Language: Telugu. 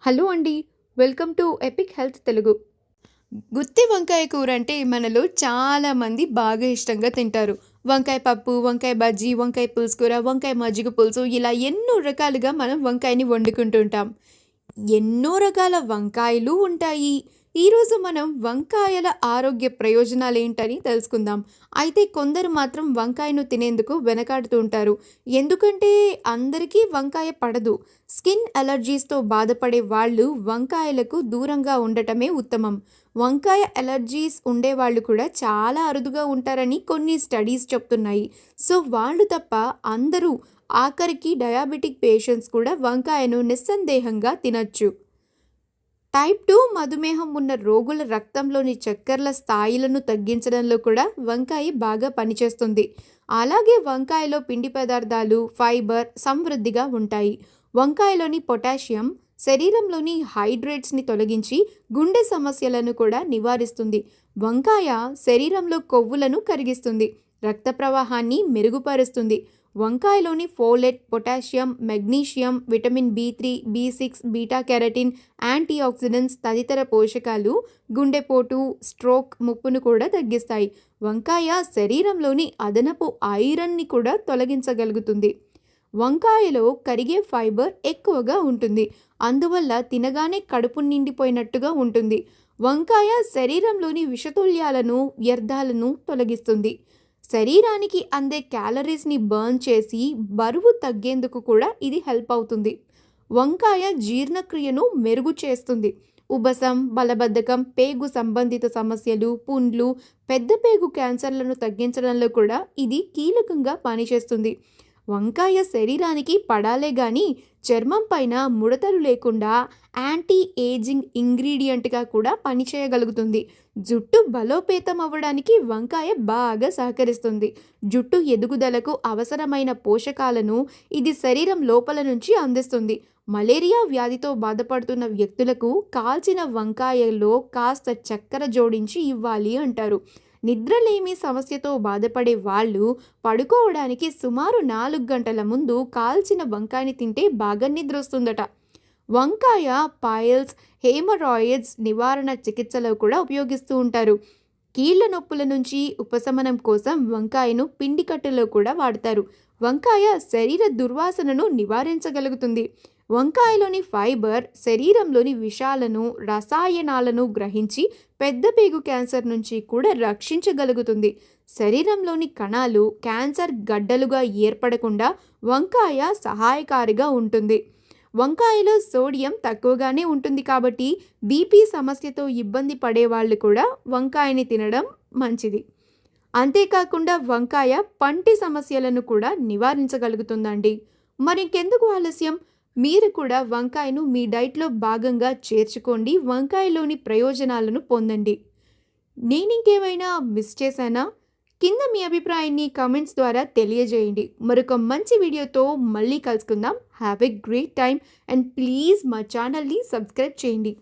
హలో అండి. Welcome to epic health Telugu. గుత్తి వంకాయ కూర అంటే మనలో చాలామంది బాగా ఇష్టంగా తింటారు. వంకాయ పప్పు, వంకాయ బజ్జీ, వంకాయ పులుసు కూర, వంకాయ మజ్జిగ పులుసు ఇలా ఎన్నో రకాలుగా మనం వంకాయని వండుకుంటుంటాం. ఎన్నో రకాల వంకాయలు ఉంటాయి. ఈరోజు మనం వంకాయల ఆరోగ్య ప్రయోజనాలేంటని తెలుసుకుందాం. అయితే కొందరు మాత్రం వంకాయను తినేందుకు వెనకాడుతూ ఉంటారు. ఎందుకంటే అందరికీ వంకాయ పడదు. స్కిన్ అలర్జీస్‌తో బాధపడే వాళ్ళు వంకాయలకు దూరంగా ఉండటమే ఉత్తమం. వంకాయ అలర్జీస్ ఉండేవాళ్ళు కూడా చాలా అరుదుగా ఉంటారని కొన్ని స్టడీస్ చెప్తున్నాయి. సో వాళ్ళు తప్ప అందరూ ఆఖరికి డయాబెటిక్ పేషెంట్స్ కూడా వంకాయను నిస్సందేహంగా తినొచ్చు. టైప్ 2 మధుమేహం ఉన్న రోగుల రక్తంలోని చక్కెరల స్థాయిలను తగ్గించడంలో కూడా వంకాయ బాగా పనిచేస్తుంది. అలాగే వంకాయలో పిండి పదార్థాలు, ఫైబర్ సమృద్ధిగా ఉంటాయి. వంకాయలోని పొటాషియం శరీరంలోని హైడ్రేట్స్ని తొలగించి గుండె సమస్యలను కూడా నివారిస్తుంది. వంకాయ శరీరంలో కొవ్వులను కరిగిస్తుంది, రక్త ప్రవాహాన్ని మెరుగుపరుస్తుంది. వంకాయలోని ఫోలేట్, పొటాషియం, మెగ్నీషియం, విటమిన్ బి3, బి6, బీటా కెరటిన్, యాంటీ ఆక్సిడెంట్స్ తదితర పోషకాలు గుండెపోటు, స్ట్రోక్ ముప్పును కూడా తగ్గిస్తాయి. వంకాయ శరీరంలోని అదనపు ఐరన్ని కూడా తొలగించగలుగుతుంది. వంకాయలో కరిగే ఫైబర్ ఎక్కువగా ఉంటుంది, అందువల్ల తినగానే కడుపు నిండిపోయినట్టుగా ఉంటుంది. వంకాయ శరీరంలోని విషతుల్యాలను, వ్యర్థాలను తొలగిస్తుంది. శరీరానికి అందే క్యాలరీస్ని బర్న్ చేసి బరువు తగ్గేందుకు కూడా ఇది హెల్ప్ అవుతుంది. వంకాయ జీర్ణక్రియను మెరుగు చేస్తుంది. ఉబసం, బలబద్ధకం, పేగు సంబంధిత సమస్యలు, పుండ్లు, పెద్ద పేగు క్యాన్సర్లను తగ్గించడంలో కూడా ఇది కీలకంగా పనిచేస్తుంది. వంకాయ శరీరానికి పడాలే కానీ చర్మం పైన ముడతలు లేకుండా యాంటీ ఏజింగ్ ఇంగ్రీడియంట్గా కూడా పనిచేయగలుగుతుంది. జుట్టు బలోపేతం అవ్వడానికి వంకాయ బాగా సహకరిస్తుంది. జుట్టు ఎదుగుదలకు అవసరమైన పోషకాలను ఇది శరీరం లోపల నుంచి అందిస్తుంది. మలేరియా వ్యాధితో బాధపడుతున్న వ్యక్తులకు కాల్చిన వంకాయలో కాస్త చక్కెర జోడించి ఇవ్వాలి అంటారు. నిద్రలేమి సమస్యతో బాధపడే వాళ్ళు పడుకోవడానికి సుమారు 4 గంటల ముందు కాల్చిన వంకాయని తింటే బాగా నిద్ర వస్తుందట. వంకాయ పైల్స్, హేమరాయిడ్స్ నివారణ చికిత్సలో కూడా ఉపయోగిస్తూ ఉంటారు. కీళ్ళ నొప్పుల నుంచి ఉపశమనం కోసం వంకాయను పిండి కట్టులో కూడా వాడతారు. వంకాయ శరీర దుర్వాసనను నివారించగలుగుతుంది. వంకాయలోని ఫైబర్ శరీరంలోని విషాలను, రసాయనాలను గ్రహించి పెద్ద పేగు క్యాన్సర్ నుంచి కూడా రక్షించగలుగుతుంది. శరీరంలోని కణాలు క్యాన్సర్ గడ్డలుగా ఏర్పడకుండా వంకాయ సహాయకారిగా ఉంటుంది. వంకాయలో సోడియం తక్కువగానే ఉంటుంది కాబట్టి బీపీ సమస్యతో ఇబ్బంది పడేవాళ్ళు కూడా వంకాయని తినడం మంచిది. అంతేకాకుండా వంకాయ పంటి సమస్యలను కూడా నివారించగలుగుతుందండి. మరింకెందుకు ఆలస్యం, మీరు కూడా వంకాయను మీ డైట్లో భాగంగా చేర్చుకోండి. వంకాయలోని ప్రయోజనాలను పొందండి. నేనింకేమైనా మిస్ చేశానా? కింద మీ అభిప్రాయాన్ని కామెంట్స్ ద్వారా తెలియజేయండి. మరొక మంచి వీడియోతో మళ్ళీ కలుసుకుందాం. Have a great time and please మా ఛానల్ని సబ్స్క్రైబ్ చేయండి.